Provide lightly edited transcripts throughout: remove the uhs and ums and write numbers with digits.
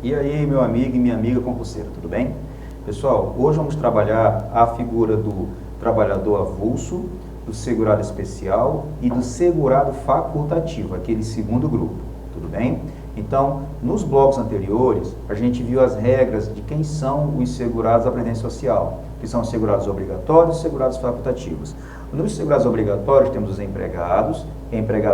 E aí, meu amigo e minha amiga concurseira, tudo bem? Pessoal, hoje vamos trabalhar a figura do trabalhador avulso, do segurado especial e do segurado facultativo, aquele segundo grupo, tudo bem? Então, nos blocos anteriores, a gente viu as regras de quem são os segurados da Previdência Social, que são os segurados obrigatórios e segurados facultativos. Nos segurados obrigatórios temos os empregados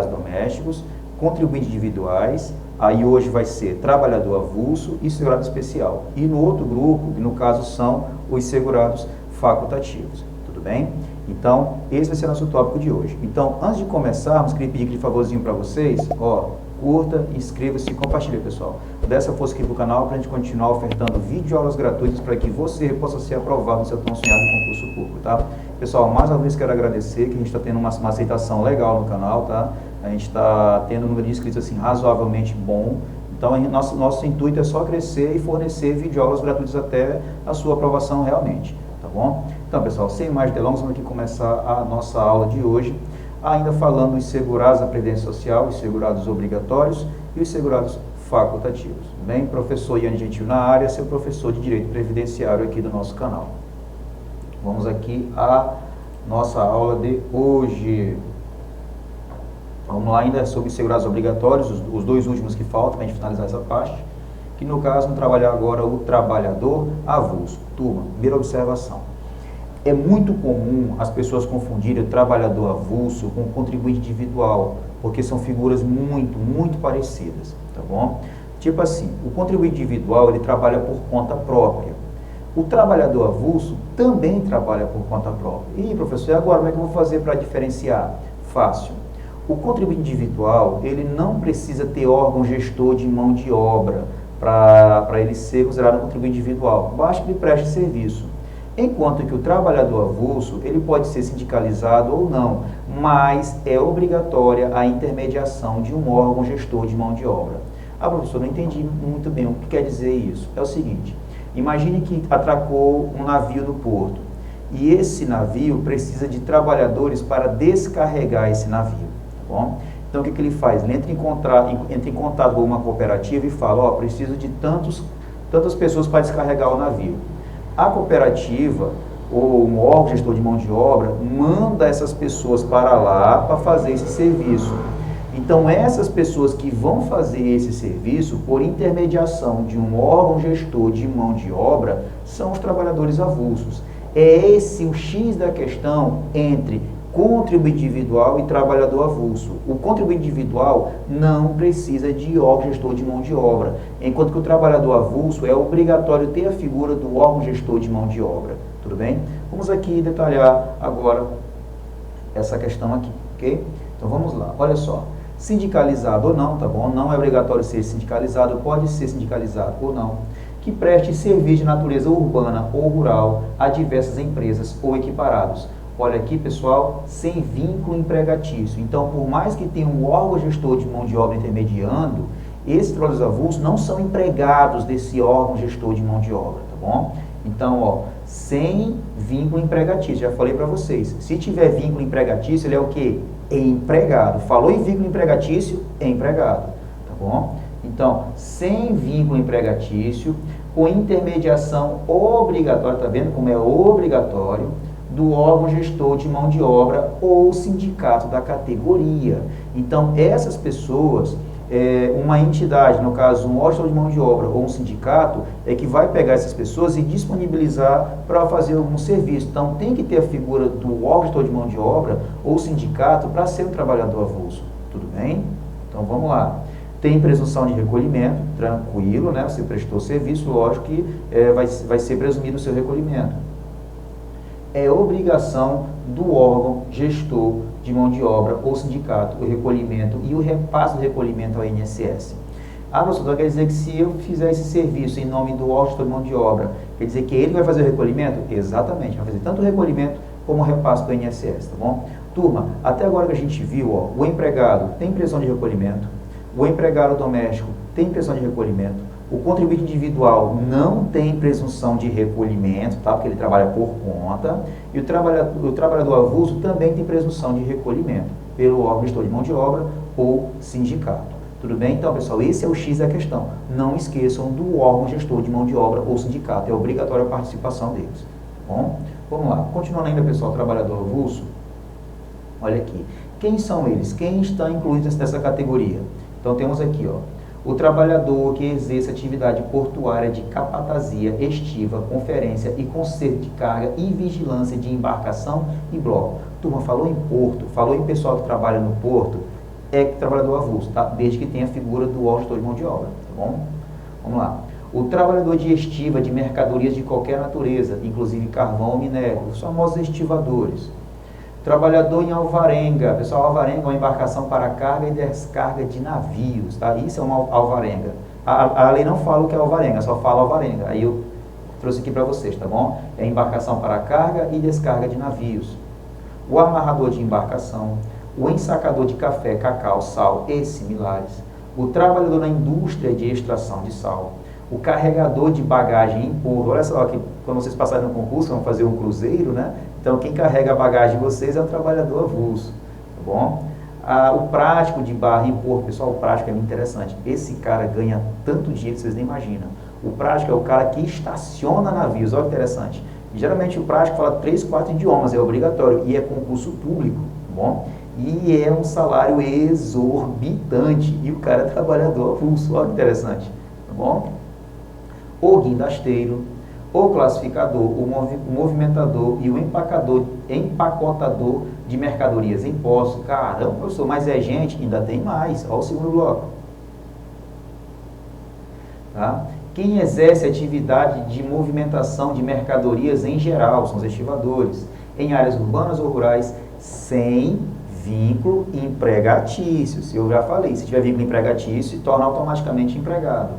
domésticos, contribuintes individuais, aí hoje vai ser trabalhador avulso e segurado especial. E no outro grupo, que no caso são os segurados facultativos, tudo bem? Então, esse vai ser o nosso tópico de hoje. Então, antes de começarmos, queria pedir aquele favorzinho para vocês, curta, inscreva-se e compartilhe, pessoal. Dê essa força aqui para o canal para a gente continuar ofertando videoaulas gratuitas para que você possa ser aprovado no seu tão sonhado concurso público, tá? Pessoal, mais uma vez quero agradecer que a gente está tendo uma aceitação legal no canal, tá? A gente está tendo um número de inscritos assim razoavelmente bom. Então, nosso intuito é só crescer e fornecer videoaulas gratuitas até a sua aprovação realmente, tá bom? Então, pessoal, sem mais delongas, vamos aqui começar a nossa aula de hoje, ainda falando dos segurados da Previdência Social, os segurados obrigatórios e os segurados facultativos. Bem, professor Iane Gentil na área, seu professor de Direito Previdenciário aqui do nosso canal. Vamos aqui à nossa aula de hoje. Vamos lá ainda sobre segurados obrigatórios, os dois últimos que faltam para a gente finalizar essa parte, que no caso vamos trabalhar agora o trabalhador avulso. Turma, primeira observação. É muito comum as pessoas confundirem o trabalhador avulso com o contribuinte individual, porque são figuras muito parecidas, tá bom? Tipo assim, o contribuinte individual, ele trabalha por conta própria. O trabalhador avulso também trabalha por conta própria. E, professor, e agora como é que eu vou fazer para diferenciar? Fácil. O contribuinte individual, ele não precisa ter órgão gestor de mão de obra para ele ser considerado um contribuinte individual. Basta que ele preste serviço. Enquanto que o trabalhador avulso, ele pode ser sindicalizado ou não, mas é obrigatória a intermediação de um órgão gestor de mão de obra. Ah, professor, não entendi muito bem o que quer dizer isso. É o seguinte, imagine que atracou um navio no porto, e esse navio precisa de trabalhadores para descarregar esse navio, tá bom? Então, o que ele faz? Ele entra em contato com uma cooperativa e fala, preciso de tantas pessoas para descarregar o navio. A cooperativa, ou um órgão gestor de mão de obra, manda essas pessoas para lá para fazer esse serviço. Então, essas pessoas que vão fazer esse serviço, por intermediação de um órgão gestor de mão de obra, são os trabalhadores avulsos. É esse o X da questão entre contribuinte individual e trabalhador avulso. O contribuinte individual não precisa de órgão gestor de mão de obra, enquanto que o trabalhador avulso é obrigatório ter a figura do órgão gestor de mão de obra. Tudo bem? Vamos aqui detalhar agora essa questão aqui, ok? Então vamos lá, olha só. Sindicalizado ou não, tá bom? Não é obrigatório ser sindicalizado, pode ser sindicalizado ou não. Que preste serviço de natureza urbana ou rural a diversas empresas ou equiparados. Olha aqui, pessoal, sem vínculo empregatício. Então, por mais que tenha um órgão gestor de mão de obra intermediando, esses trabalhadores avulsos não são empregados desse órgão gestor de mão de obra, tá bom? Então, sem vínculo empregatício, já falei para vocês. Se tiver vínculo empregatício, ele é o quê? É empregado. Falou em vínculo empregatício, é empregado, tá bom? Então, sem vínculo empregatício, com intermediação obrigatória, tá vendo como é obrigatório, do órgão gestor de mão de obra ou sindicato da categoria. Então, essas pessoas, uma entidade, no caso, um órgão gestor de mão de obra ou um sindicato, é que vai pegar essas pessoas e disponibilizar para fazer algum serviço. Então, tem que ter a figura do órgão gestor de mão de obra ou sindicato para ser um trabalhador avulso. Tudo bem? Então, vamos lá. Tem presunção de recolhimento, tranquilo, né? Você prestou serviço, lógico que vai ser presumido o seu recolhimento. É obrigação do órgão gestor de mão de obra ou sindicato o recolhimento e o repasse do recolhimento ao INSS. Ah, professor, quer dizer que se eu fizer esse serviço em nome do órgão gestor de mão de obra, quer dizer que ele vai fazer o recolhimento? Exatamente, vai fazer tanto o recolhimento como o repasse do INSS, tá bom? Turma, até agora que a gente viu, o empregado tem presunção de recolhimento, o empregado doméstico tem presunção de recolhimento, o contribuinte individual não tem presunção de recolhimento, tá? Porque ele trabalha por conta, e o trabalhador avulso também tem presunção de recolhimento pelo órgão gestor de mão de obra ou sindicato. Tudo bem? Então, pessoal, esse é o X da questão. Não esqueçam do órgão gestor de mão de obra ou sindicato. É obrigatória a participação deles. Bom, vamos lá. Continuando ainda, pessoal, trabalhador avulso. Olha aqui. Quem são eles? Quem está incluído nessa categoria? Então, temos aqui, ó, o trabalhador que exerce atividade portuária de capatazia, estiva, conferência e conserto de carga e vigilância de embarcação e bloco. Turma, falou em porto, falou em pessoal que trabalha no porto, é trabalhador avulso, tá? Desde que tenha a figura do órgão gestor de mão de obra, tá bom? Vamos lá. O trabalhador de estiva de mercadorias de qualquer natureza, inclusive carvão ou minério, os famosos estivadores. Trabalhador em alvarenga. Pessoal, alvarenga é uma embarcação para carga e descarga de navios, tá? Isso é uma alvarenga. A lei não fala o que é alvarenga, só fala alvarenga. Aí eu trouxe aqui para vocês, tá bom? É embarcação para carga e descarga de navios. O amarrador de embarcação, o ensacador de café, cacau, sal e similares. O trabalhador na indústria de extração de sal. O carregador de bagagem em porto. Olha só, que quando vocês passarem no concurso, vão fazer um cruzeiro, né? Então, quem carrega a bagagem de vocês é o trabalhador avulso, tá bom? O prático de barra em porto, pessoal, o prático é muito interessante. Esse cara ganha tanto dinheiro que vocês nem imaginam. O prático é o cara que estaciona navios, olha que interessante. Geralmente o prático fala 3, 4 idiomas, é obrigatório e é concurso público, tá bom? E é um salário exorbitante e o cara é trabalhador avulso, olha que interessante, tá bom? O guindasteiro, o classificador, o movimentador e o empacotador de mercadorias em posse. Caramba, professor, mas é gente? Ainda tem mais. Olha o segundo bloco. Tá? Quem exerce atividade de movimentação de mercadorias em geral, são os estivadores, em áreas urbanas ou rurais, sem vínculo empregatício. Se eu já falei, se tiver vínculo empregatício, se torna automaticamente empregado.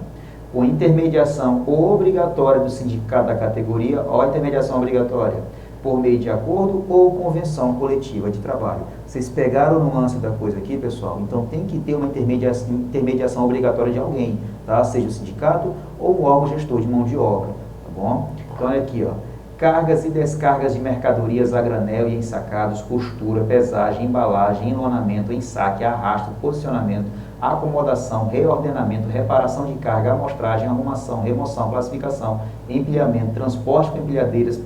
Com intermediação obrigatória do sindicato da categoria, ó, intermediação obrigatória, por meio de acordo ou convenção coletiva de trabalho. Vocês pegaram o nuance da coisa aqui, pessoal? Então tem que ter uma intermediação obrigatória de alguém, tá? Seja o sindicato ou o órgão gestor de mão de obra, tá bom? Então olha aqui, ó. Cargas e descargas de mercadorias a granel e ensacados, costura, pesagem, embalagem, enlonamento, ensaque, arrasto, posicionamento, acomodação, reordenamento, reparação de carga, amostragem, arrumação, remoção, classificação, empilhamento, transporte com empilhadeiras,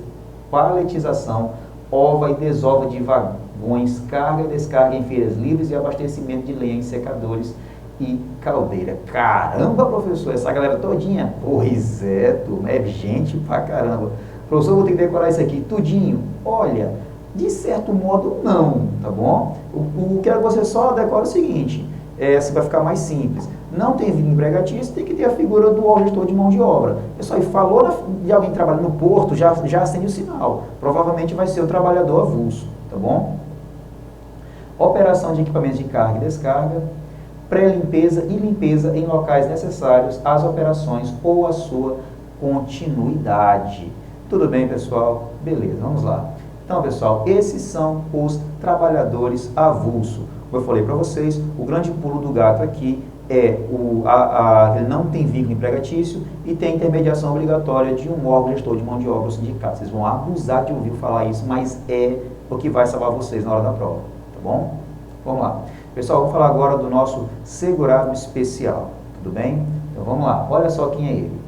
paletização, ova e desova de vagões, carga e descarga em feiras livres e abastecimento de lenha em secadores e caldeira. Caramba, professor, essa galera todinha? Pois é, turma, é gente pra caramba. Professor, vou ter que decorar isso aqui tudinho. Olha, de certo modo não, tá bom? O que você só decora é o seguinte, assim vai ficar mais simples. Não tem vínculo empregatício, tem que ter a figura do órgão gestor de mão de obra. Pessoal, e falou de alguém trabalhando no porto, já acende o sinal. Provavelmente vai ser o trabalhador avulso, tá bom? Operação de equipamentos de carga e descarga, pré-limpeza e limpeza em locais necessários às operações ou à sua continuidade. Tudo bem, pessoal? Beleza, vamos lá. Então, pessoal, esses são os trabalhadores avulso. Como eu falei para vocês, o grande pulo do gato aqui é ele não tem vínculo empregatício e tem intermediação obrigatória de um órgão gestor de mão de obra ou sindicato. Vocês vão abusar de ouvir falar isso, mas é o que vai salvar vocês na hora da prova, tá bom? Vamos lá. Pessoal, vamos falar agora do nosso segurado especial, tudo bem? Então vamos lá, olha só quem é ele.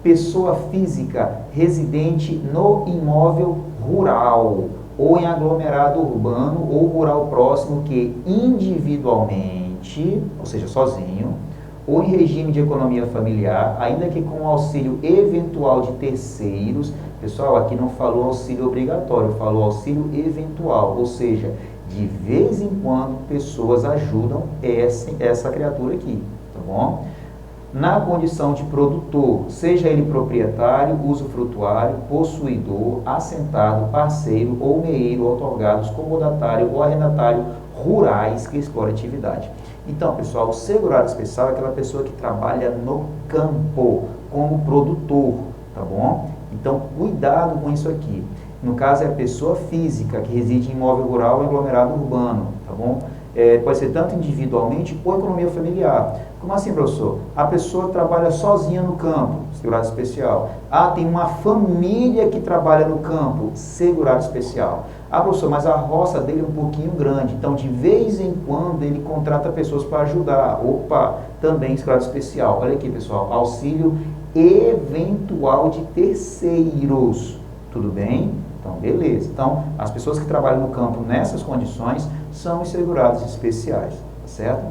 Pessoa física residente no imóvel rural ou em aglomerado urbano ou rural próximo que individualmente, ou seja, sozinho, ou em regime de economia familiar, ainda que com auxílio eventual de terceiros. Pessoal, aqui não falou auxílio obrigatório, falou auxílio eventual, ou seja, de vez em quando pessoas ajudam essa criatura aqui, tá bom? Na condição de produtor, seja ele proprietário, usufrutuário, possuidor, assentado, parceiro ou meeiro, outorgados, comodatário ou arrendatário rurais que explora atividade. Então, pessoal, o segurado especial é aquela pessoa que trabalha no campo, como produtor, tá bom? Então, cuidado com isso aqui. No caso, é a pessoa física que reside em imóvel rural ou aglomerado urbano, tá bom? Pode ser tanto individualmente ou economia familiar. Como assim, professor? A pessoa trabalha sozinha no campo, segurado especial. Ah, tem uma família que trabalha no campo, segurado especial. Ah, professor, mas a roça dele é um pouquinho grande, então de vez em quando ele contrata pessoas para ajudar. Opa, também segurado especial. Olha aqui, pessoal, auxílio eventual de terceiros. Tudo bem? Então, beleza. Então, as pessoas que trabalham no campo nessas condições são os segurados especiais, tá certo?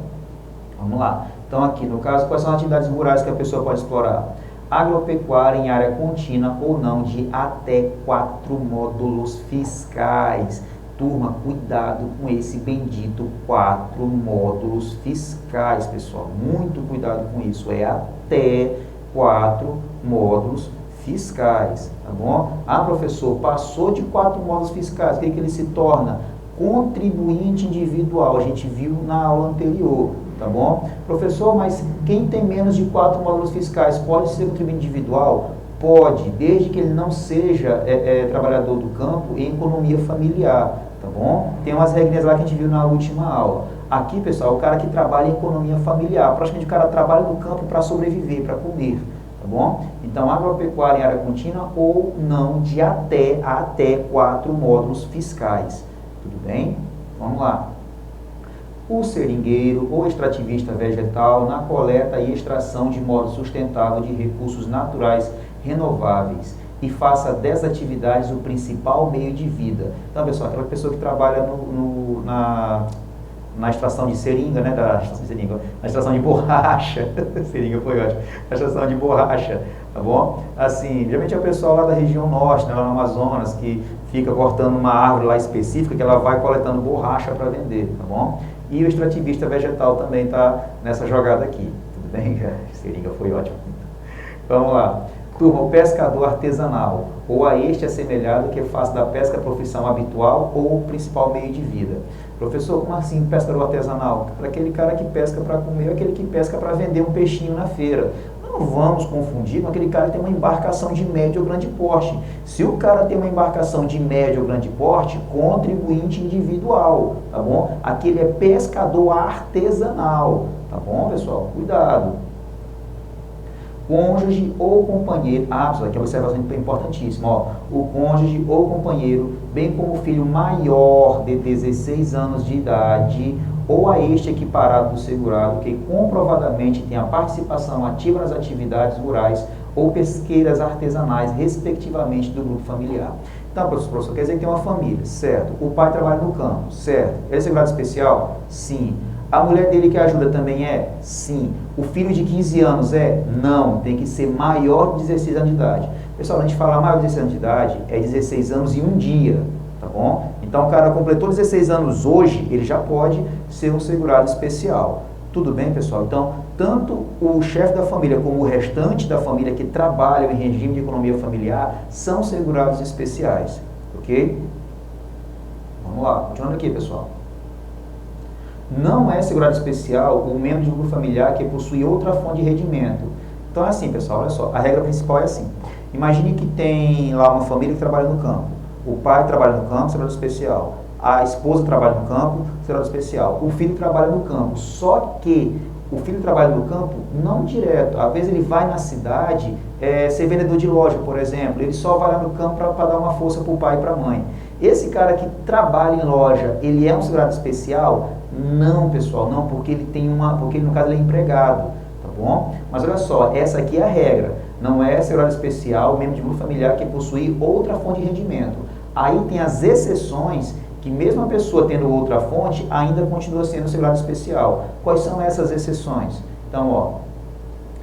Vamos lá. Então, aqui no caso, quais são as atividades rurais que a pessoa pode explorar? Agropecuária em área contínua ou não de até 4 módulos fiscais. Turma, cuidado com esse bendito 4 módulos fiscais, pessoal. Muito cuidado com isso. É até 4 módulos fiscais, tá bom? Ah, professor, passou de 4 módulos fiscais, o que ele se torna? Contribuinte individual. A gente viu na aula anterior. Tá bom? Professor, mas quem tem menos de 4 módulos fiscais pode ser contribuinte individual? Pode, desde que ele não seja trabalhador do campo em economia familiar, tá bom? Tem umas regrinhas lá que a gente viu na última aula. Aqui, pessoal, o cara que trabalha em economia familiar, praticamente o cara trabalha no campo para sobreviver, para comer, tá bom? Então, agropecuária em área contínua ou não de até 4 módulos fiscais, tudo bem? Vamos lá. O seringueiro ou extrativista vegetal na coleta e extração de modo sustentável de recursos naturais renováveis e faça dessas atividades o principal meio de vida. Então, pessoal, aquela pessoa que trabalha na extração de seringa, né, na extração de borracha, seringa foi ótimo, na extração de borracha, tá bom? Assim, geralmente é o pessoal lá da região norte, né, lá no Amazonas, que fica cortando uma árvore lá específica, que ela vai coletando borracha para vender, tá bom? E o extrativista vegetal também está nessa jogada aqui. Tudo bem? Seringa foi ótimo. Vamos lá. Turma, o pescador artesanal, ou a este assemelhado que faça da pesca profissão habitual ou o principal meio de vida. Professor, como assim pescador artesanal? Aquele cara que pesca para comer, aquele que pesca para vender um peixinho na feira. Não vamos confundir com aquele cara que tem uma embarcação de médio ou grande porte. Se o cara tem uma embarcação de médio ou grande porte, contribuinte individual, tá bom? Aquele é pescador artesanal, tá bom, pessoal? Cuidado. Cônjuge ou companheiro, isso aqui é uma observação importantíssima, ó. O cônjuge ou companheiro, bem como o filho maior de 16 anos de idade, ou a este equiparado do segurado, que comprovadamente tem a participação ativa nas atividades rurais ou pesqueiras artesanais, respectivamente, do grupo familiar. Então, professor, quer dizer que tem uma família, certo? O pai trabalha no campo, certo? Ele é segurado especial? Sim. A mulher dele que ajuda também é? Sim. O filho de 15 anos é? Não. Tem que ser maior de 16 anos de idade. Pessoal, a gente fala maior de 16 anos de idade, é 16 anos e um dia, tá bom? Então, o cara completou 16 anos hoje, ele já pode ser um segurado especial. Tudo bem, pessoal? Então, tanto o chefe da família como o restante da família que trabalham em regime de economia familiar são segurados especiais, ok? Vamos lá, continuando aqui, pessoal. Não é segurado especial o membro de grupo familiar que possui outra fonte de rendimento. Então é assim, pessoal, olha só, a regra principal é assim. Imagine que tem lá uma família que trabalha no campo. O pai trabalha no campo, segurado especial. A esposa trabalha no campo, segurado especial. O filho trabalha no campo. Só que o filho trabalha no campo não direto. Às vezes ele vai na cidade ser vendedor de loja, por exemplo. Ele só vai lá no campo para dar uma força para o pai e para a mãe. Esse cara que trabalha em loja, ele é um segurado especial? Não, pessoal, não, porque ele porque no caso ele é empregado, tá bom? Mas olha só, essa aqui é a regra. Não é segurado especial, membro de grupo familiar que possui outra fonte de rendimento. Aí tem as exceções que mesmo a pessoa tendo outra fonte, ainda continua sendo segurado especial. Quais são essas exceções? Então, ó,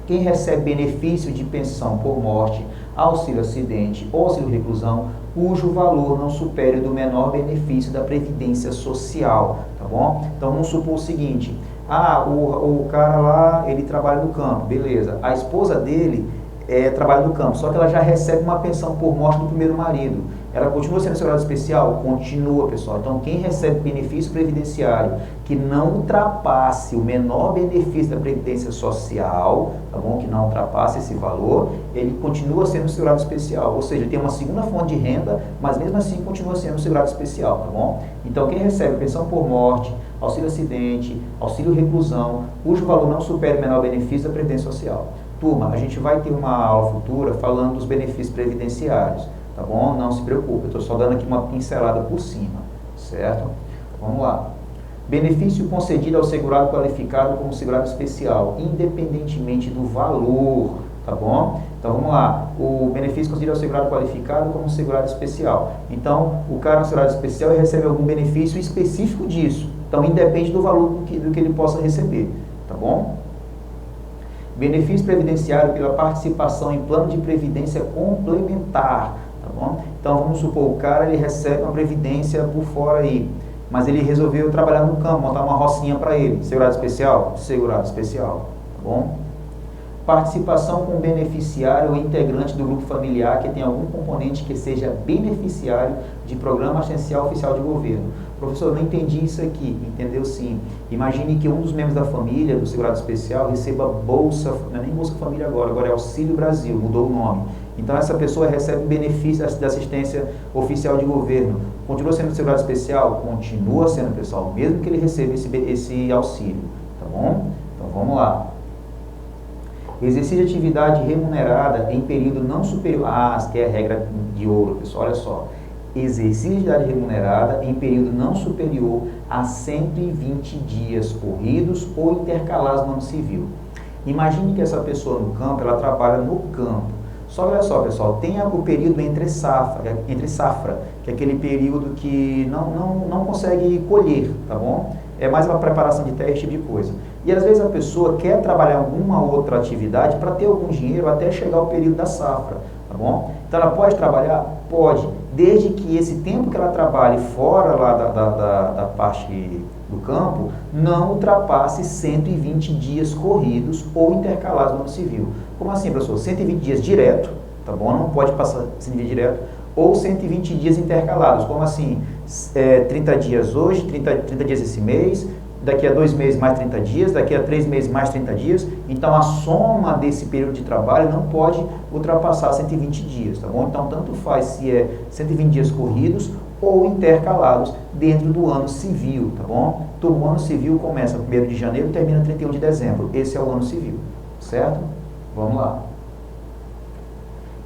quem recebe benefício de pensão por morte, auxílio acidente ou auxílio reclusão, cujo valor não supere do menor benefício da Previdência Social, tá bom? Então, vamos supor o seguinte, o cara lá, ele trabalha no campo, beleza, a esposa dele trabalha no campo, só que ela já recebe uma pensão por morte do primeiro marido. Ela continua sendo segurada especial? Continua, pessoal. Então, quem recebe benefício previdenciário que não ultrapasse o menor benefício da Previdência Social, tá bom? Que não ultrapasse esse valor, ele continua sendo segurado especial. Ou seja, tem uma segunda fonte de renda, mas mesmo assim continua sendo segurado especial, tá bom? Então, quem recebe pensão por morte, auxílio acidente, auxílio reclusão, cujo valor não supere o menor benefício da Previdência Social. Turma, a gente vai ter uma aula futura falando dos benefícios previdenciários, tá bom? Não se preocupe, eu estou só dando aqui uma pincelada por cima, certo? Vamos lá. Benefício concedido ao segurado qualificado como segurado especial, independentemente do valor, tá bom? Então vamos lá, o benefício concedido ao segurado qualificado como segurado especial. Então, o cara no segurado especial ele recebe algum benefício específico disso, então independe do valor do que ele possa receber, tá bom? Benefício previdenciário pela participação em plano de previdência complementar, tá bom? Então vamos supor, o cara ele recebe uma previdência por fora aí, mas ele resolveu trabalhar no campo, montar uma rocinha para ele. Segurado especial? Segurado especial, tá bom? Participação com beneficiário ou integrante do grupo familiar que tem algum componente que seja beneficiário de programa assistencial oficial de governo. Professor, não entendi isso aqui. Entendeu sim. Imagine que um dos membros da família do segurado especial receba bolsa, não é nem Bolsa Família agora é Auxílio Brasil, mudou o nome. Então essa pessoa recebe benefício da assistência oficial de governo. Continua sendo segurado especial? Continua sendo, pessoal, mesmo que ele receba esse auxílio, tá bom? Então vamos lá. Exercício de atividade remunerada em período não superior... que é a regra de ouro, pessoal, olha só. Exercício de atividade remunerada em período não superior a 120 dias corridos ou intercalados no ano civil. Imagine que essa pessoa no campo, ela trabalha no campo. Só olha só, pessoal, tem o período entre safra, que é aquele período que não consegue colher, tá bom? É mais uma preparação de terra, esse tipo de coisa. E às vezes a pessoa quer trabalhar alguma outra atividade para ter algum dinheiro até chegar ao período da safra, tá bom? Então ela pode trabalhar? Pode, desde que esse tempo que ela trabalhe fora lá da parte do campo não ultrapasse 120 dias corridos ou intercalados no ano civil. Como assim, professor? 120 dias direto, tá bom? Não pode passar 120 direto, ou 120 dias intercalados. Como assim? 30 dias hoje, 30 dias esse mês, daqui a 2 meses mais 30 dias, daqui a 3 meses mais 30 dias. Então a soma desse período de trabalho não pode ultrapassar 120 dias, tá bom? Então tanto faz se é 120 dias corridos ou intercalados dentro do ano civil, tá bom? Então o ano civil começa 1º de janeiro e termina 31 de dezembro. Esse é o ano civil, certo? Vamos lá.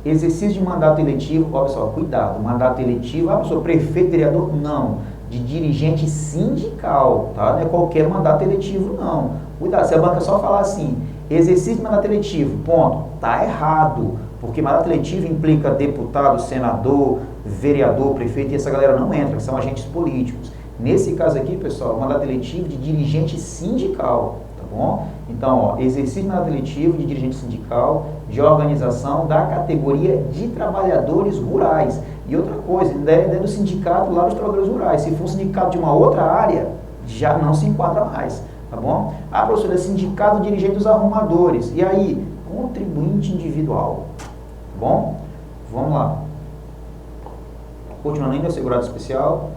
Exercício de mandato eletivo, olha só, cuidado, mandato eletivo, professor, prefeito, vereador, não, de dirigente sindical, tá? Não é qualquer mandato eletivo, não. Cuidado, se a banca só falar assim, exercício de mandato eletivo, ponto, tá errado, porque mandato eletivo implica deputado, senador, vereador, prefeito, e essa galera não entra, que são agentes políticos. Nesse caso aqui, pessoal, mandato eletivo de dirigente sindical, tá bom? Então, ó, exercício de mandato eletivo de dirigente sindical, de organização da categoria de trabalhadores rurais. E outra coisa, é do sindicato lá dos trabalhadores rurais. Se for um sindicato de uma outra área, já não se enquadra mais, tá bom? Ah, professor, é sindicato dirigente dos arrumadores. E aí? Contribuinte individual, tá bom? Vamos lá. Continuando ainda, segurado especial.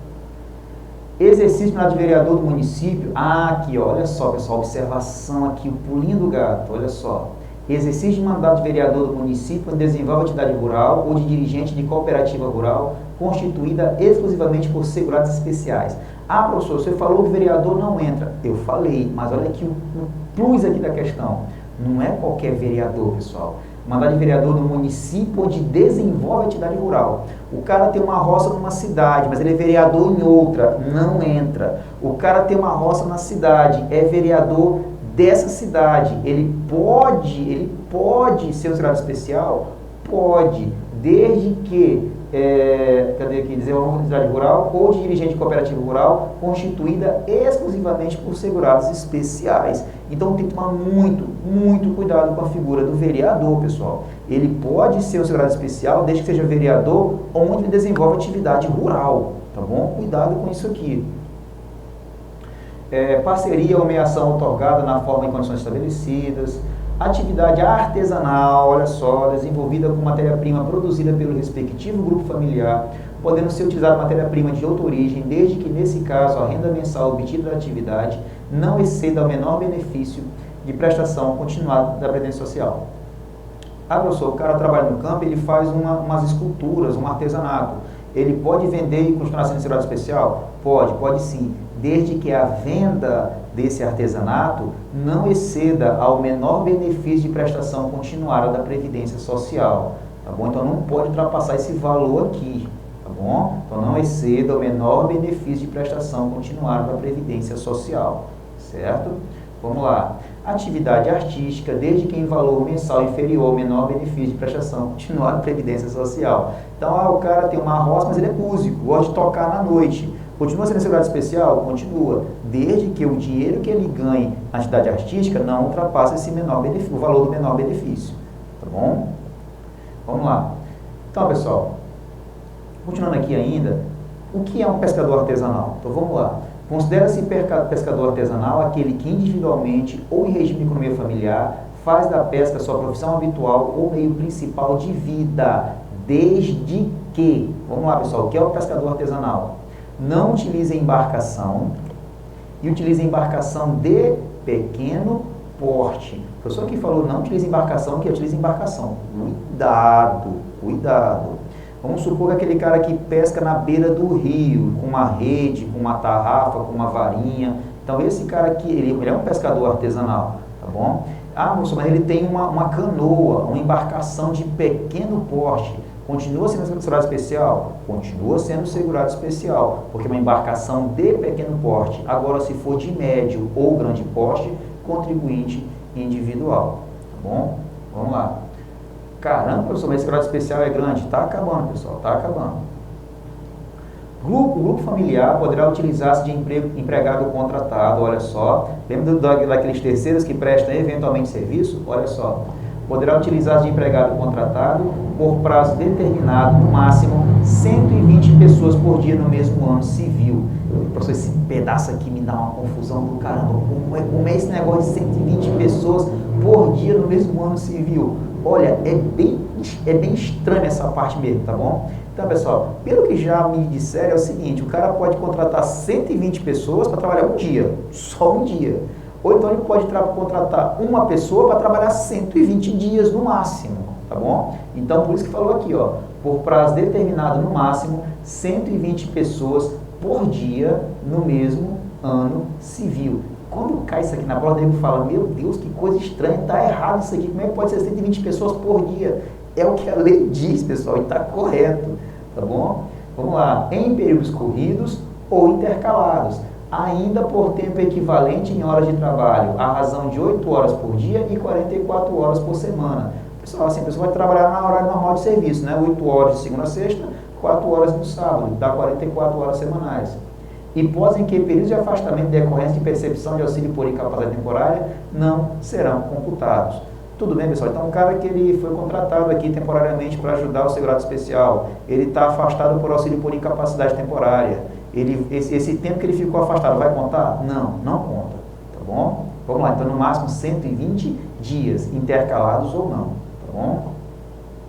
Exercício de vereador do município. Aqui, ó, olha só, pessoal, observação aqui, o pulinho do gato, olha só. Exercício de mandato de vereador do município quando desenvolve atividade rural ou de dirigente de cooperativa rural constituída exclusivamente por segurados especiais. Ah, professor, você falou que o vereador não entra. Eu falei, mas olha aqui o plus aqui da questão. Não é qualquer vereador, pessoal. Mandato de vereador do município onde desenvolve atividade rural. O cara tem uma roça numa cidade, mas ele é vereador em outra, não entra. O cara tem uma roça na cidade, é vereador dessa cidade, ele pode ser um segurado especial? Pode, desde que desenvolva uma atividade rural ou de dirigente de cooperativa rural constituída exclusivamente por segurados especiais. Então tem que tomar muito cuidado com a figura do vereador, pessoal. Ele pode ser um segurado especial desde que seja vereador onde ele desenvolve atividade rural, tá bom? Cuidado com isso aqui. Parceria ou meação otorgada na forma e condições estabelecidas, atividade artesanal, olha só, desenvolvida com matéria-prima produzida pelo respectivo grupo familiar, podendo ser utilizada matéria-prima de outra origem, desde que, nesse caso, a renda mensal obtida da atividade não exceda o menor benefício de prestação continuada da Previdência Social. Ah, professor, o cara trabalha no campo, ele faz umas esculturas, um artesanato. Ele pode vender e continuar sendo segurado especial? Pode sim. desde que a venda desse artesanato não exceda ao menor benefício de prestação continuada da Previdência Social, tá bom? Então não pode ultrapassar esse valor aqui, tá bom? Então não exceda o menor benefício de prestação continuada da Previdência Social, certo? Vamos lá. Atividade artística, desde que em valor mensal inferior ao menor benefício de prestação continuada da Previdência Social. Então, o cara tem uma roça, mas ele é músico, gosta de tocar na noite. Continua sendo segurado especial? Continua, desde que o dinheiro que ele ganhe na atividade artística não ultrapasse esse menor benefício, o valor do menor benefício, tá bom? Vamos lá. Então, pessoal, continuando aqui ainda, o que é um pescador artesanal? Então, vamos lá. Considera-se pescador artesanal aquele que individualmente ou em regime de economia familiar faz da pesca sua profissão habitual ou meio principal de vida, desde que, vamos lá pessoal, o que é o pescador artesanal? Não utiliza embarcação e utiliza embarcação de pequeno porte. O professor que falou não utiliza embarcação, que utiliza embarcação. Cuidado, cuidado. Vamos supor que aquele cara que pesca na beira do rio, com uma rede, com uma tarrafa, com uma varinha. Então esse cara aqui, ele é um pescador artesanal, tá bom? Ah, moço, mas ele tem uma canoa, uma embarcação de pequeno porte. Continua sendo segurado especial? Continua sendo segurado especial, porque é uma embarcação de pequeno porte. Agora, se for de médio ou grande porte, contribuinte individual, tá bom? Vamos lá. Caramba, professor, mas esse segurado especial é grande. Está acabando, pessoal, está acabando. O grupo familiar poderá utilizar-se de empregado contratado, olha só. Lembra daqueles terceiros que prestam eventualmente serviço? Olha só. Poderá utilizar-se de empregado contratado por prazo determinado, no máximo 120 pessoas por dia no mesmo ano civil. Professor, esse pedaço aqui me dá uma confusão do caramba. Como é esse negócio de 120 pessoas por dia no mesmo ano civil? Olha, é bem estranha essa parte mesmo, tá bom? Então, pessoal, pelo que já me disseram, é o seguinte, o cara pode contratar 120 pessoas para trabalhar um dia, só um dia. Ou então ele pode contratar uma pessoa para trabalhar 120 dias no máximo, tá bom? Então, por isso que falou aqui, ó, por prazo determinado no máximo, 120 pessoas por dia no mesmo ano civil. Quando cai isso aqui na prova, o nego fala, meu Deus, que coisa estranha, está errado isso aqui, como é que pode ser 120 pessoas por dia? É o que a lei diz, pessoal, e está correto, tá bom? Vamos lá, em períodos corridos ou intercalados, ainda por tempo equivalente em horas de trabalho, à razão de 8 horas por dia e 44 horas por semana. Pessoal, assim, a pessoa vai trabalhar na horário normal de serviço, né? 8 horas de segunda a sexta, 4 horas no sábado, dá 44 horas semanais. Hipótese em que períodos de afastamento decorrentes de percepção de auxílio por incapacidade temporária não serão computados. Tudo bem, pessoal? Então, um cara que ele foi contratado aqui temporariamente para ajudar o segurado especial, ele está afastado por auxílio por incapacidade temporária. Esse tempo que ele ficou afastado vai contar? Não, não conta, tá bom? Vamos lá, então no máximo 120 dias, intercalados ou não, tá bom?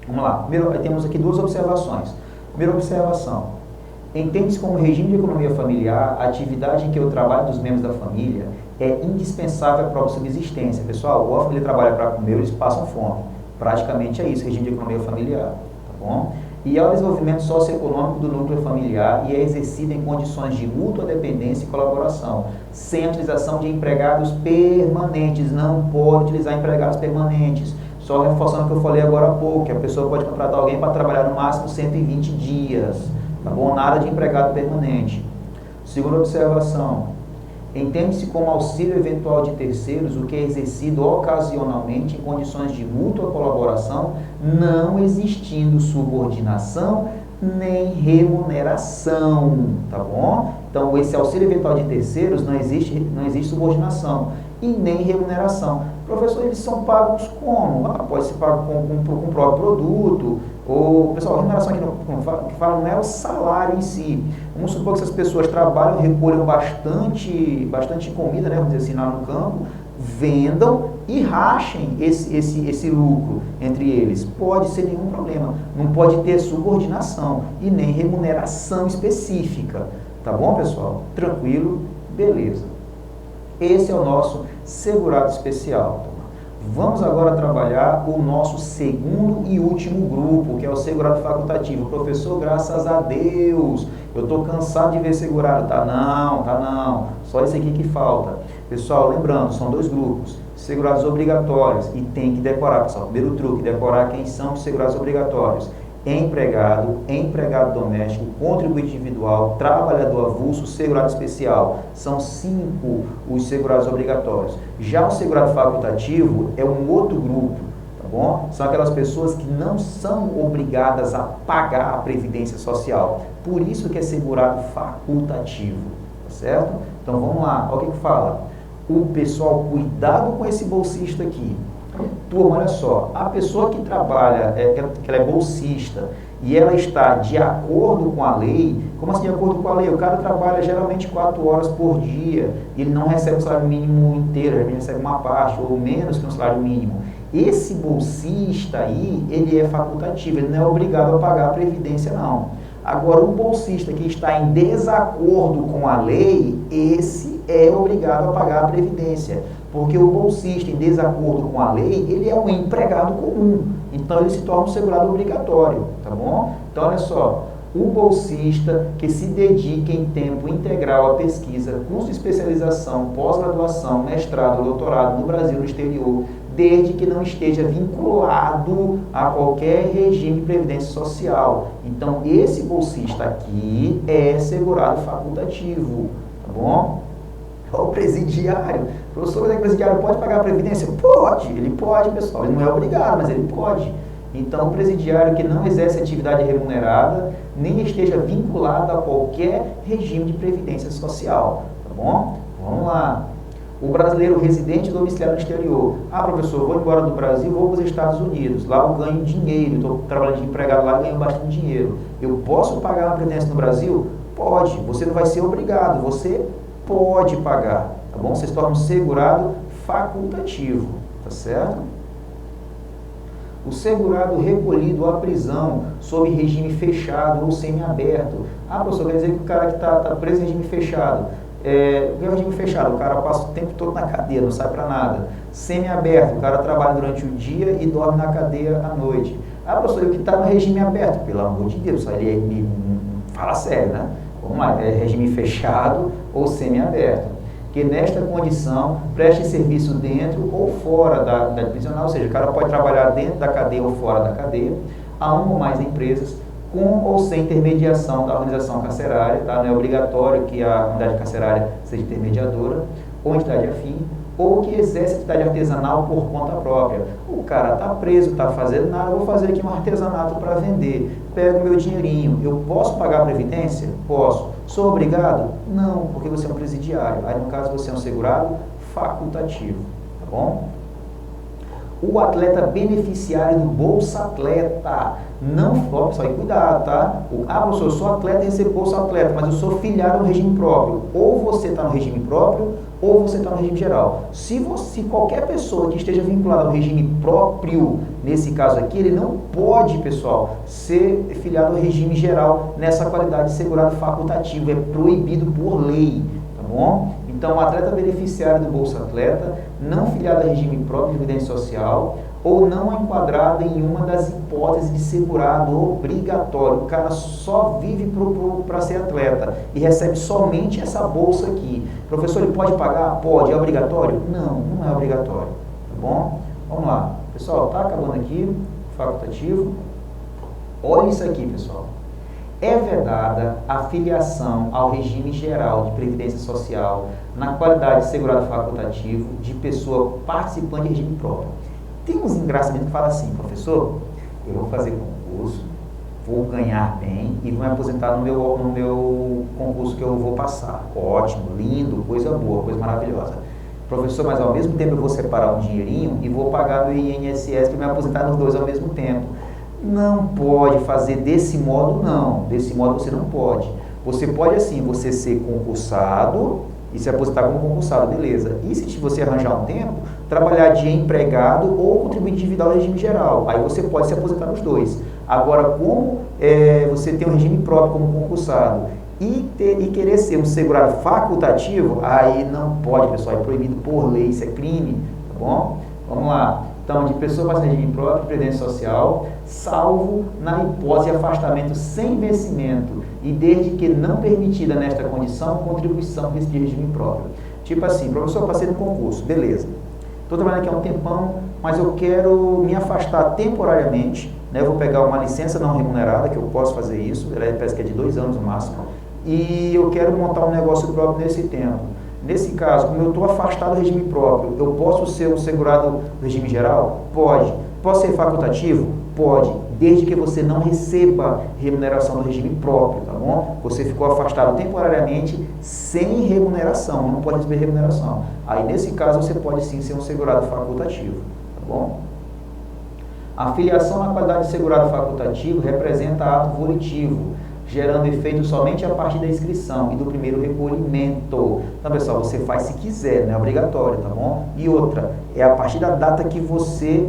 Vamos lá, primeiro, temos aqui duas observações. Primeira observação. Entende-se como regime de economia familiar a atividade em que o trabalho dos membros da família é indispensável à própria subsistência. Pessoal, ou a família trabalha para comer, eles passam fome. Praticamente é isso, regime de economia familiar, tá bom? E ao desenvolvimento socioeconômico do núcleo familiar e é exercido em condições de mútua dependência e colaboração, sem a utilização de empregados permanentes. Não pode utilizar empregados permanentes. Só reforçando o que eu falei agora há pouco, que a pessoa pode contratar alguém para trabalhar no máximo 120 dias. Tá bom? Nada de empregado permanente. Segunda observação. Entende-se como auxílio eventual de terceiros o que é exercido ocasionalmente em condições de mútua colaboração, não existindo subordinação nem remuneração. Tá bom? Então, esse auxílio eventual de terceiros não existe subordinação e nem remuneração. Professor, eles são pagos como? Pode ser pago com o próprio produto. Ou, pessoal, a remuneração aqui que fala não é o salário em si. Vamos supor que essas pessoas trabalham, recolham bastante comida, né, vamos dizer assim, lá no campo, vendam e rachem esse lucro entre eles. Pode ser nenhum problema. Não pode ter subordinação e nem remuneração específica. Tá bom, pessoal? Tranquilo? Beleza. Esse é o nosso segurado especial. Vamos agora trabalhar o nosso segundo e último grupo, que é o segurado facultativo. Professor, graças a Deus, eu estou cansado de ver segurado. Tá não, só esse aqui que falta. Pessoal, lembrando, são dois grupos, segurados obrigatórios, e tem que decorar, pessoal. Primeiro truque, decorar quem são os segurados obrigatórios. Empregado, empregado doméstico, contribuinte individual, trabalhador avulso, segurado especial. São 5 os segurados obrigatórios. Já o segurado facultativo é um outro grupo, tá bom? São aquelas pessoas que não são obrigadas a pagar a previdência social. Por isso que é segurado facultativo, tá certo? Então vamos lá, olha o que fala. O pessoal, cuidado com esse bolsista aqui. Turma, olha só, a pessoa que trabalha, que ela é bolsista e ela está de acordo com a lei, como assim de acordo com a lei? O cara trabalha geralmente 4 horas por dia, ele não recebe o salário mínimo inteiro, ele recebe uma parte ou menos que um salário mínimo. Esse bolsista aí, ele é facultativo, ele não é obrigado a pagar a previdência não. Agora, o bolsista que está em desacordo com a lei, esse é obrigado a pagar a previdência. Porque o bolsista em desacordo com a lei, ele é um empregado comum. Então, ele se torna um segurado obrigatório, tá bom? Então, olha só, o bolsista que se dedica em tempo integral à pesquisa, curso de especialização, pós-graduação, mestrado, doutorado no Brasil e no exterior, desde que não esteja vinculado a qualquer regime de previdência social. Então, esse bolsista aqui é segurado facultativo, tá bom? O presidiário. Professor, o presidiário pode pagar a previdência? Pode, ele pode, pessoal. Ele não é obrigado, mas ele pode. Então, o presidiário que não exerce atividade remunerada, nem esteja vinculado a qualquer regime de previdência social, tá bom? Vamos lá. O brasileiro residente domiciliado no exterior. Ah, professor, eu vou embora do Brasil, vou para os Estados Unidos. Lá eu ganho dinheiro, estou trabalhando de empregado lá e ganho bastante dinheiro. Eu posso pagar a previdência no Brasil? Pode. Você não vai ser obrigado, você pode pagar, tá bom? Você se torna um segurado facultativo, tá certo? O segurado recolhido à prisão sob regime fechado ou semiaberto. Ah, professor, quer dizer que o cara que está preso em regime fechado. O que é regime fechado? O cara passa o tempo todo na cadeia, não sai para nada. Semiaberto, o cara trabalha durante o dia e dorme na cadeia à noite. Ah, professor, o que está no regime aberto? Pelo amor de Deus, aí fala sério, né? Vamos lá, é regime fechado ou semiaberto. Que nesta condição preste serviço dentro ou fora da unidade prisional, ou seja, o cara pode trabalhar dentro da cadeia ou fora da cadeia, a uma ou mais empresas, com ou sem intermediação da organização carcerária, tá? Não é obrigatório que a unidade carcerária seja intermediadora, ou entidade afim, ou que exerce atividade artesanal por conta própria. O cara está preso, está fazendo nada, eu vou fazer aqui um artesanato para vender, pego o meu dinheirinho, eu posso pagar a previdência? Posso. Sou obrigado? Não, porque você é um presidiário. Aí, no caso, você é um segurado facultativo, tá bom? O atleta beneficiário do Bolsa Atleta. Não, ó, pessoal, e cuidado, tá? Professor, eu sou atleta e recebo Bolsa Atleta, mas eu sou filiado ao regime próprio. Ou você está no regime próprio, ou você está no regime geral. Se qualquer pessoa que esteja vinculada ao regime próprio, nesse caso aqui, ele não pode, pessoal, ser filiado ao regime geral nessa qualidade de segurado facultativo. É proibido por lei, tá bom? Então, o atleta beneficiário do Bolsa Atleta, não filiado a regime próprio de previdência social, ou não enquadrado em uma das hipóteses de segurado obrigatório. O cara só vive para ser atleta e recebe somente essa bolsa aqui. Professor, ele pode pagar? Pode. É obrigatório? Não, não é obrigatório. Tá bom? Vamos lá. Pessoal, tá acabando aqui, facultativo. Olha isso aqui, pessoal. É vedada a filiação ao regime geral de previdência social na qualidade de segurado facultativo de pessoa participante de regime próprio. Tem uns engraçamentos que falam assim, professor, eu vou fazer concurso, vou ganhar bem e vou me aposentar no meu concurso que eu vou passar. Ótimo, lindo, coisa boa, coisa maravilhosa. Professor, mas ao mesmo tempo eu vou separar um dinheirinho e vou pagar do INSS para me aposentar nos dois ao mesmo tempo. Não pode fazer desse modo, não. Desse modo você não pode. Você pode, assim, você ser concursado e se aposentar como concursado, beleza. E se você arranjar um tempo, trabalhar de empregado ou contribuinte individual no regime geral. Aí você pode se aposentar nos dois. Agora, como você tem um regime próprio como concursado e querer ser um segurado facultativo, aí não pode, pessoal. É proibido por lei, isso é crime, tá bom? Vamos lá. Então, de pessoa para regime próprio, previdência social, salvo na hipótese de afastamento sem vencimento e desde que não permitida nesta condição, contribuição desse regime próprio. Tipo assim, professor, passei no concurso, beleza. Estou trabalhando aqui há um tempão, mas eu quero me afastar temporariamente, né? Eu vou pegar uma licença não remunerada, que eu posso fazer isso, ela parece que é de 2 anos no máximo, e eu quero montar um negócio próprio nesse tempo. Nesse caso, como eu estou afastado do regime próprio, eu posso ser um segurado do regime geral? Pode. Posso ser facultativo? Pode, desde que você não receba remuneração do regime próprio, tá bom? Você ficou afastado temporariamente sem remuneração, não pode receber remuneração. Aí, nesse caso, você pode sim ser um segurado facultativo, tá bom? A filiação na qualidade de segurado facultativo representa ato volitivo, gerando efeito somente a partir da inscrição e do primeiro recolhimento. Então, pessoal, você faz se quiser, não é obrigatório, tá bom? E outra, é a partir da data que você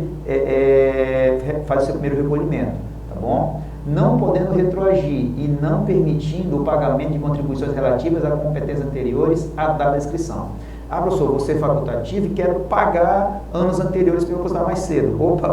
faz o seu primeiro recolhimento, tá bom? Não podendo retroagir e não permitindo o pagamento de contribuições relativas a competências anteriores à data da inscrição. Ah, professor, você é facultativo e quero pagar anos anteriores para eu custar mais cedo. Opa,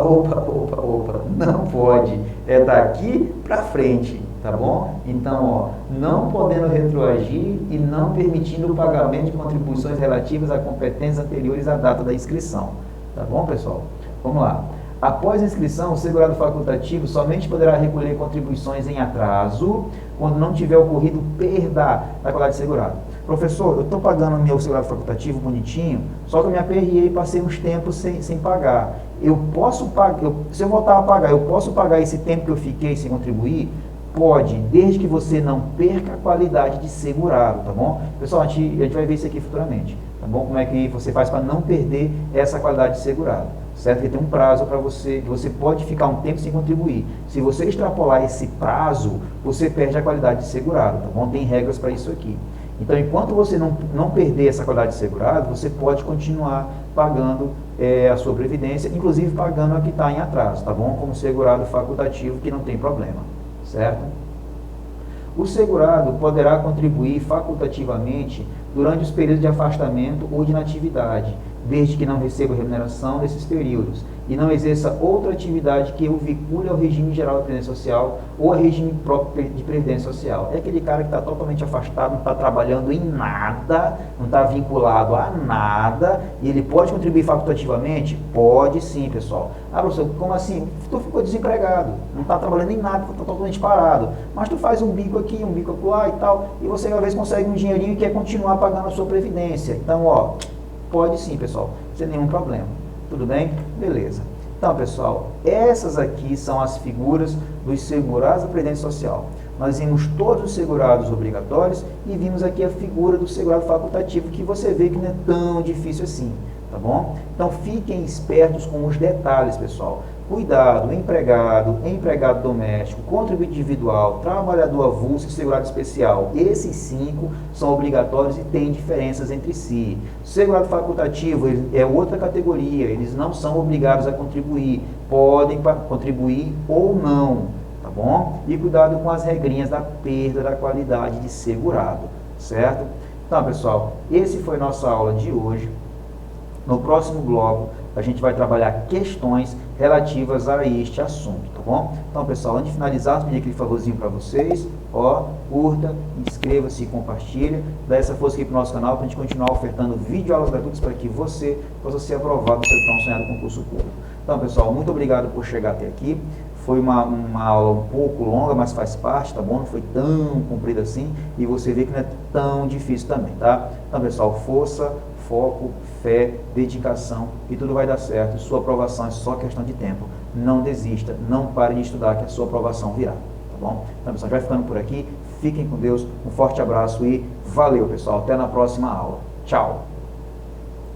não pode. É daqui para frente, tá bom? Então, ó, não podendo retroagir e não permitindo o pagamento de contribuições relativas a competências anteriores à data da inscrição. Tá bom, pessoal? Vamos lá. Após a inscrição, o segurado facultativo somente poderá recolher contribuições em atraso quando não tiver ocorrido perda da qualidade de segurado. Professor, eu estou pagando meu segurado facultativo bonitinho, só que eu me aperriei e passei uns tempos sem pagar. Eu posso pagar, se eu voltar a pagar, eu posso pagar esse tempo que eu fiquei sem contribuir? Pode, desde que você não perca a qualidade de segurado, tá bom? Pessoal, a gente vai ver isso aqui futuramente, tá bom? Como é que você faz para não perder essa qualidade de segurado, certo? Porque tem um prazo para você, que você pode ficar um tempo sem contribuir. Se você extrapolar esse prazo, você perde a qualidade de segurado, tá bom? Tem regras para isso aqui. Então, enquanto você não perder essa qualidade de segurado, você pode continuar pagando a sua previdência, inclusive pagando a que está em atraso, tá bom? Como segurado facultativo, que não tem problema, certo? O segurado poderá contribuir facultativamente durante os períodos de afastamento ou de inatividade, desde que não receba remuneração nesses períodos e não exerça outra atividade que o vincule ao regime geral da Previdência Social ou ao regime próprio de Previdência Social. É aquele cara que está totalmente afastado, não está trabalhando em nada, não está vinculado a nada, e ele pode contribuir facultativamente? Pode sim, pessoal. Ah, professor, como assim? Tu ficou desempregado, não está trabalhando em nada, está totalmente parado, mas tu faz um bico aqui, um bico lá e tal, e você às vezes consegue um dinheirinho e quer continuar pagando a sua previdência. Então, ó, pode sim, pessoal, sem nenhum problema. Tudo bem? Beleza. Então, pessoal, essas aqui são as figuras dos segurados da Previdência Social. Nós vimos todos os segurados obrigatórios e vimos aqui a figura do segurado facultativo, que você vê que não é tão difícil assim, tá bom? Então, fiquem espertos com os detalhes, pessoal. Cuidado, empregado doméstico, contribuinte individual, trabalhador avulso e segurado especial. Esses 5 são obrigatórios e têm diferenças entre si. O segurado facultativo é outra categoria, eles não são obrigados a contribuir, podem contribuir ou não, tá bom? E cuidado com as regrinhas da perda da qualidade de segurado, certo? Então, pessoal, esse foi nossa aula de hoje. No próximo bloco, a gente vai trabalhar questões relativas a este assunto, tá bom? Então, pessoal, antes de finalizar, vou pedir aquele favorzinho para vocês, ó, curta, inscreva-se e compartilha, dá essa força aqui para o nosso canal para a gente continuar ofertando videoaulas gratuitas para que você possa ser aprovado no seu tão sonhado concurso público. Então, pessoal, muito obrigado por chegar até aqui. Foi uma aula um pouco longa, mas faz parte, tá bom? Não foi tão comprida assim, e você vê que não é tão difícil também, tá? Então, pessoal, força, foco, fé, dedicação, e tudo vai dar certo. Sua aprovação é só questão de tempo. Não desista, não pare de estudar, que a sua aprovação virá, tá bom? Então, pessoal, vai ficando por aqui. Fiquem com Deus, um forte abraço e valeu, pessoal. Até na próxima aula. Tchau!